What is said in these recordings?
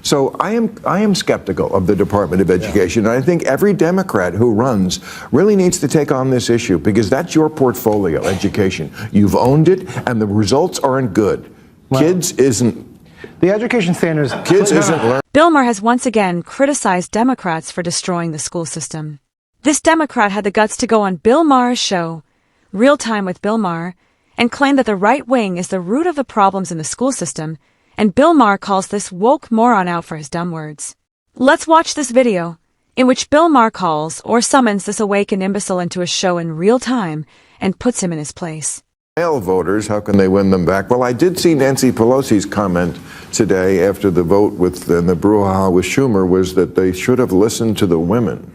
So I am skeptical of the Department of Education. And I think every Democrat who runs really needs to take on this issue because that's your portfolio, education. You've owned it, and the results aren't good. Well, Kids isn't. The education standards. Kids isn't learning. Bill Maher has once again criticized Democrats for destroying the school system. This Democrat had the guts to go on Bill Maher's show, Real Time with Bill Maher, and claim that the right wing is the root of the problems in the school system, and Bill Maher calls this woke moron out for his dumb words. Let's watch this video, in which Bill Maher calls or summons this awakened imbecile into a show in real time and puts him in his place. Male voters, how can they win them back? Well, I did see Nancy Pelosi's comment today after the vote with the brouhaha with Schumer was that they should have listened to the women.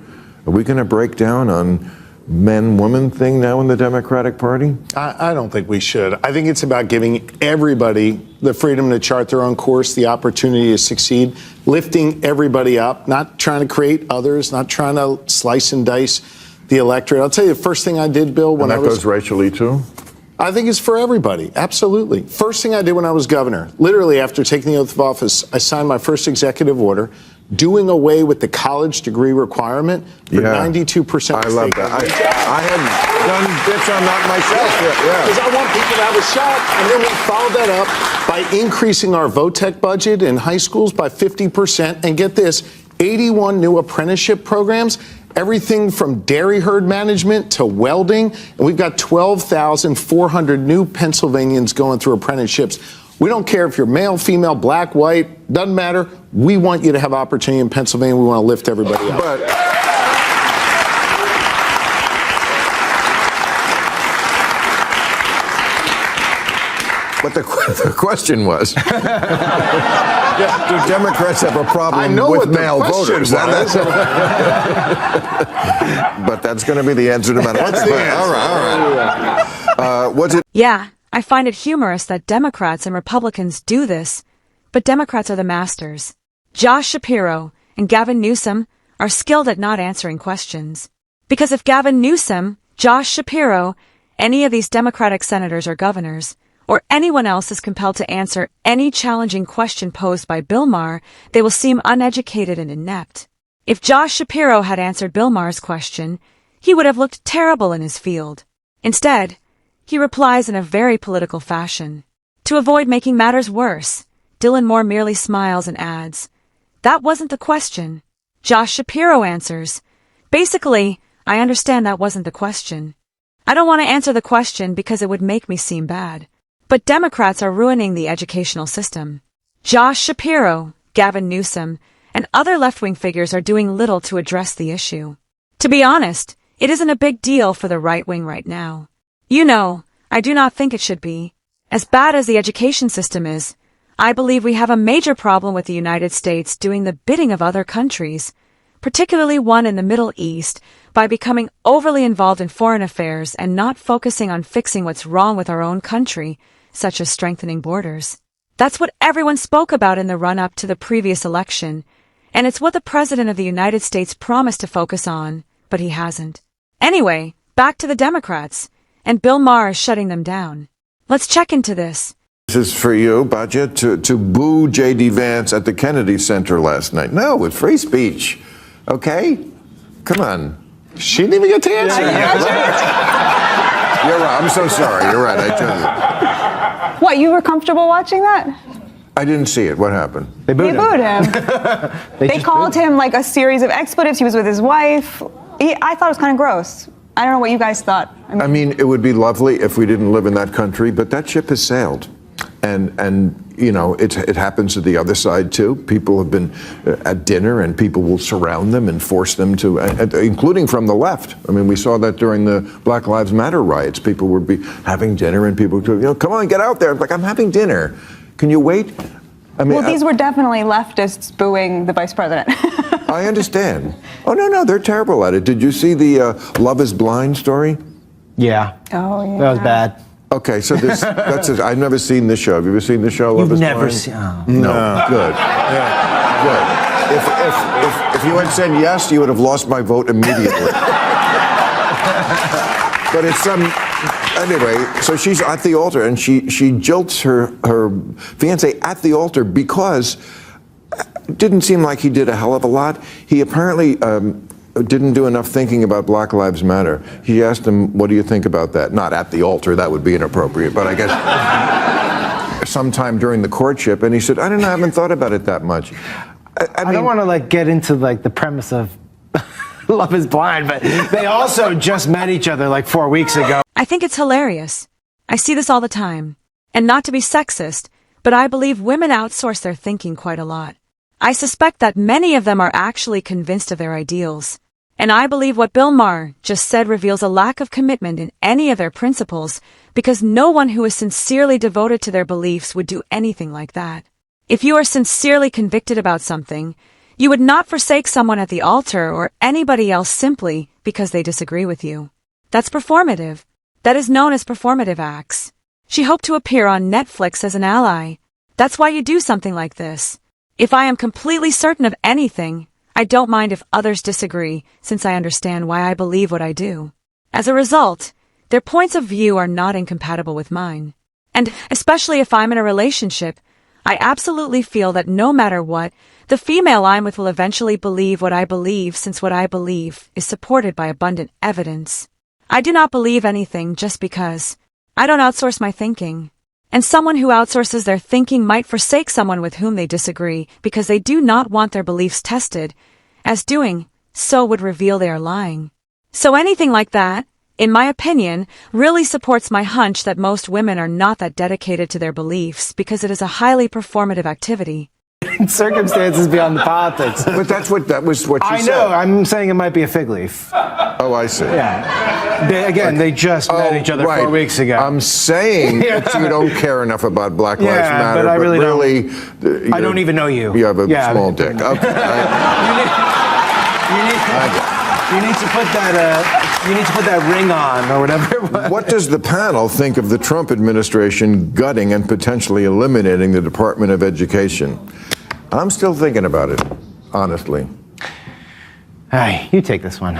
Are we going to break down on men-woman thing now in the Democratic Party? I don't think we should. I think it's about giving everybody the freedom to chart their own course, the opportunity to succeed, lifting everybody up, not trying to create others, not trying to slice and dice the electorate. I'll tell you the first thing I did, Bill, when I was... And that goes racially, too? I think it's for everybody. Absolutely. First thing I did when I was governor, literally after taking the oath of office, I signed my first executive order doing away with the college degree requirement for 92% of I love that. I had done bits on that myself. Because I want people to have a shot. And then we followed that up by increasing our VOTEC budget in high schools by 50%. And get this, 81 new apprenticeship programs. Everything from dairy herd management to welding. And we've got 12,400 new Pennsylvanians going through apprenticeships. We don't care if you're male, female, black, white, doesn't matter. We want you to have opportunity in Pennsylvania. We want to lift everybody up. But the question was, do Democrats have a problem with male voters? But that's going to be the answer no matter what. All right. Yeah, I find it humorous that Democrats and Republicans do this, but Democrats are the masters. Josh Shapiro and Gavin Newsom are skilled at not answering questions. Because if Gavin Newsom, Josh Shapiro, any of these Democratic senators or governors, or anyone else is compelled to answer any challenging question posed by Bill Maher, they will seem uneducated and inept. If Josh Shapiro had answered Bill Maher's question, he would have looked terrible in his field. Instead, he replies in a very political fashion. To avoid making matters worse, Dylan Moore merely smiles and adds, "That wasn't the question." Josh Shapiro answers, "Basically, I understand that wasn't the question. I don't want to answer the question because it would make me seem bad. But Democrats are ruining the educational system. Josh Shapiro, Gavin Newsom, and other left-wing figures are doing little to address the issue. To be honest, it isn't a big deal for the right wing right now. You know, I do not think it should be. As bad as the education system is, I believe we have a major problem with the United States doing the bidding of other countries, particularly one in the Middle East, by becoming overly involved in foreign affairs and not focusing on fixing what's wrong with our own country, such as strengthening borders. That's what everyone spoke about in the run-up to the previous election, and it's what the President of the United States promised to focus on, but he hasn't. Anyway, back to the Democrats, and Bill Maher is shutting them down. Let's check into this. This is for you, Baja, to boo J.D. Vance at the Kennedy Center last night. No, it's free speech. Okay? Come on. She didn't even get to answer. You're right. I'm so sorry. You're right. I tell you. What, you were comfortable watching that? I didn't see it. What happened? They booed him. They called him like a series of expletives. He was with his wife. I thought it was kind of gross. I don't know what you guys thought. I mean, it would be lovely if we didn't live in that country, but that ship has sailed. And you know, it happens to the other side, too. People have been at dinner, and people will surround them and force them to, including from the left. I mean, we saw that during the Black Lives Matter riots. People would be having dinner, and people would, you know, come on, get out there. I'm like, I'm having dinner. Can you wait? I mean, well, these were definitely leftists booing the vice president. I understand. Oh, no, they're terrible at it. Did you see the Love is Blind story? Yeah. Oh, yeah. That was bad. Okay, so that's it. I've never seen this show. Have you ever seen the show? You've never seen? Oh. No. Good. Good. If you had said yes, you would have lost my vote immediately. But it's anyway. So she's at the altar, and she jilts her fiance at the altar because didn't seem like he did a hell of a lot. He apparently didn't do enough thinking about Black Lives Matter. He asked him, what do you think about that? Not at the altar, that would be inappropriate, but I guess sometime during the courtship, and he said, I don't know, I haven't thought about it that much. I mean, don't want to get into the premise of Love is Blind, but they also just met each other 4 weeks ago. I think it's hilarious. I see this all the time. And not to be sexist, but I believe women outsource their thinking quite a lot. I suspect that many of them are actually convinced of their ideals. And I believe what Bill Maher just said reveals a lack of commitment in any of their principles, because no one who is sincerely devoted to their beliefs would do anything like that. If you are sincerely convicted about something, you would not forsake someone at the altar or anybody else simply because they disagree with you. That's performative. That is known as performative acts. She hoped to appear on Netflix as an ally. That's why you do something like this. If I am completely certain of anything, I don't mind if others disagree, since I understand why I believe what I do. As a result, their points of view are not incompatible with mine. And especially if I'm in a relationship, I absolutely feel that no matter what, the female I'm with will eventually believe what I believe, since what I believe is supported by abundant evidence. I do not believe anything just because. I don't outsource my thinking. And someone who outsources their thinking might forsake someone with whom they disagree because they do not want their beliefs tested, as doing so would reveal they are lying. So anything like that, in my opinion, really supports my hunch that most women are not that dedicated to their beliefs because it is a highly performative activity. Circumstances beyond the politics. but that was what you said. I know, I'm saying it might be a fig leaf. Oh, I see. Yeah. They just met each other 4 weeks ago. I'm saying that you don't care enough about Black Lives Matter, but I really don't. I don't even know you. You have a small dick. Okay. You need to put that ring on or whatever it was. What does the panel think of the Trump administration gutting and potentially eliminating the Department of Education? I'm still thinking about it, honestly. Hey, you take this one.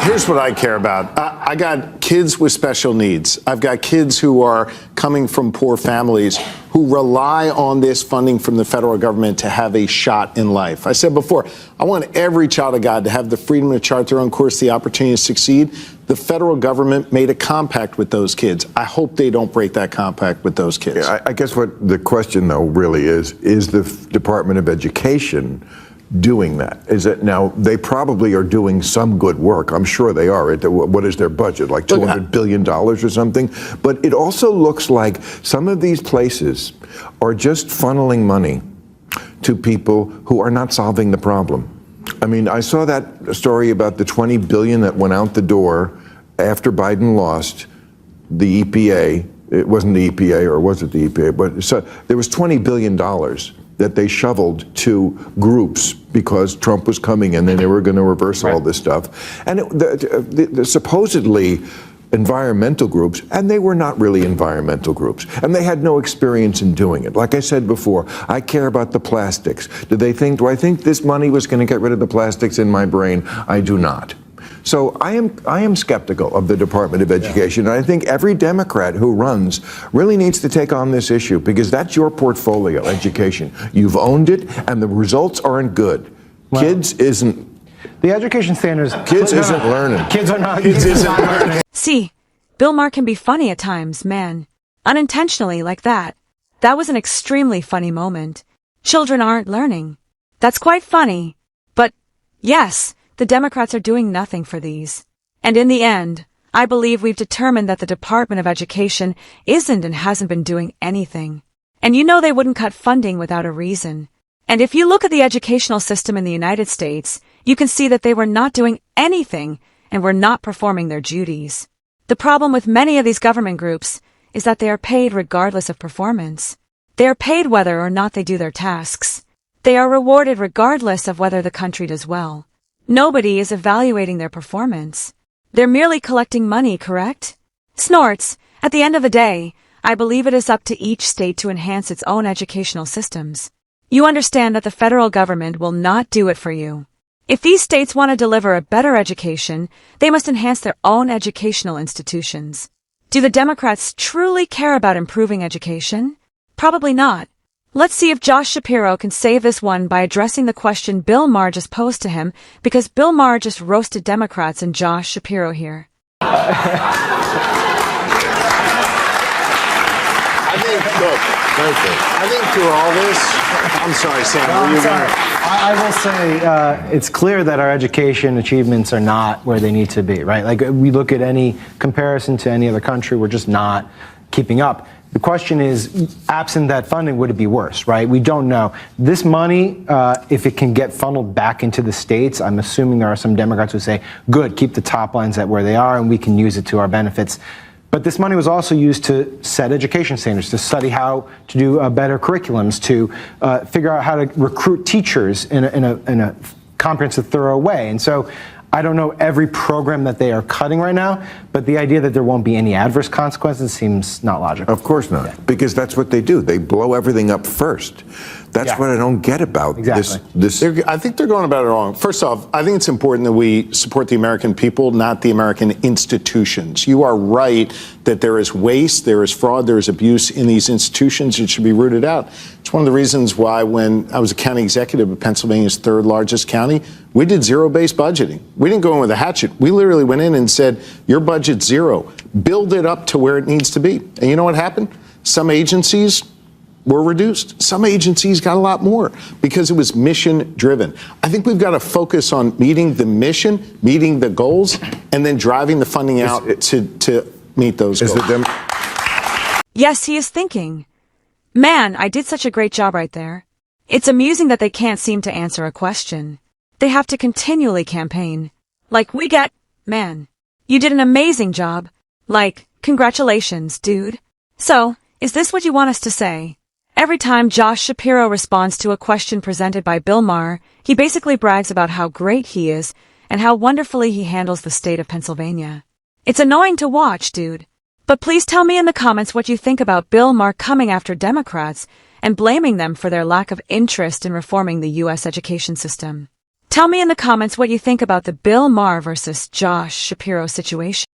Here's what I care about. I got kids with special needs. I've got kids who are coming from poor families who rely on this funding from the federal government to have a shot in life. I said before, I want every child of God to have the freedom to chart their own course, the opportunity to succeed. The federal government made a compact with those kids. I hope they don't break that compact with those kids. Yeah, I guess what the question, though, really is the Department of Education doing that? Is it now? They probably are doing some good work. I'm sure they are. What is their budget? Like $200 billion or something? But it also looks like some of these places are just funneling money to people who are not solving the problem. I mean, I saw that story about the $20 billion that went out the door after Biden lost the EPA. It wasn't the EPA, or was it the EPA? But so there was $20 billion that they shoveled to groups because Trump was coming and then they were going to reverse all this stuff. And the supposedly environmental groups, and they were not really environmental groups, and they had no experience in doing it. Like I said before, I care about the plastics. Do I think this money was going to get rid of the plastics in my brain? I do not. So I am skeptical of the Department of Education, and I think every Democrat who runs really needs to take on this issue, because that's your portfolio, education. You've owned it, and the results aren't good. Well, Kids isn't. The education standards. Kids isn't learning. Kids are not. Kids isn't learning. See, Bill Maher can be funny at times, man. Unintentionally, like that. That was an extremely funny moment. Children aren't learning. That's quite funny. But, yes, the Democrats are doing nothing for these. And in the end, I believe we've determined that the Department of Education isn't and hasn't been doing anything. And you know they wouldn't cut funding without a reason. And if you look at the educational system in the United States, you can see that they were not doing anything and were not performing their duties. The problem with many of these government groups is that they are paid regardless of performance. They are paid whether or not they do their tasks. They are rewarded regardless of whether the country does well. Nobody is evaluating their performance. They're merely collecting money, correct? Snorts, at the end of the day, I believe it is up to each state to enhance its own educational systems. You understand that the federal government will not do it for you. If these states want to deliver a better education, they must enhance their own educational institutions. Do the Democrats truly care about improving education? Probably not. Let's see if Josh Shapiro can save this one by addressing the question Bill Maher just posed to him, because Bill Maher just roasted Democrats and Josh Shapiro here. I think through all this, I'm sorry, Sam. I will say it's clear that our education achievements are not where they need to be, right? Like, we look at any comparison to any other country, we're just not keeping up. The question is, absent that funding, would it be worse, right? We don't know. This money, if it can get funneled back into the states, I'm assuming there are some Democrats who say, good, keep the top lines at where they are and we can use it to our benefits. But this money was also used to set education standards, to study how to do better curriculums, to figure out how to recruit teachers in a comprehensive, thorough way. And so I don't know every program that they are cutting right now, but the idea that there won't be any adverse consequences seems not logical. Of course not, because that's what they do. They blow everything up first. That's what I don't get about this. I think they're going about it wrong. First off, I think it's important that we support the American people, not the American institutions. You are right that there is waste, there is fraud, there is abuse in these institutions. It should be rooted out. It's one of the reasons why when I was a county executive of Pennsylvania's third largest county, we did zero-based budgeting. We didn't go in with a hatchet. We literally went in and said, your budget's zero. Build it up to where it needs to be. And you know what happened? Some agencies were reduced. Some agencies got a lot more because it was mission driven. I think we've got to focus on meeting the mission, meeting the goals, and then driving the funding out to meet those goals. Yes, he is thinking. Man, I did such a great job right there. It's amusing that they can't seem to answer a question. They have to continually campaign. Like, man, you did an amazing job. Like, congratulations, dude. So, is this what you want us to say? Every time Josh Shapiro responds to a question presented by Bill Maher, he basically brags about how great he is and how wonderfully he handles the state of Pennsylvania. It's annoying to watch, dude. But please tell me in the comments what you think about Bill Maher coming after Democrats and blaming them for their lack of interest in reforming the U.S. education system. Tell me in the comments what you think about the Bill Maher versus Josh Shapiro situation.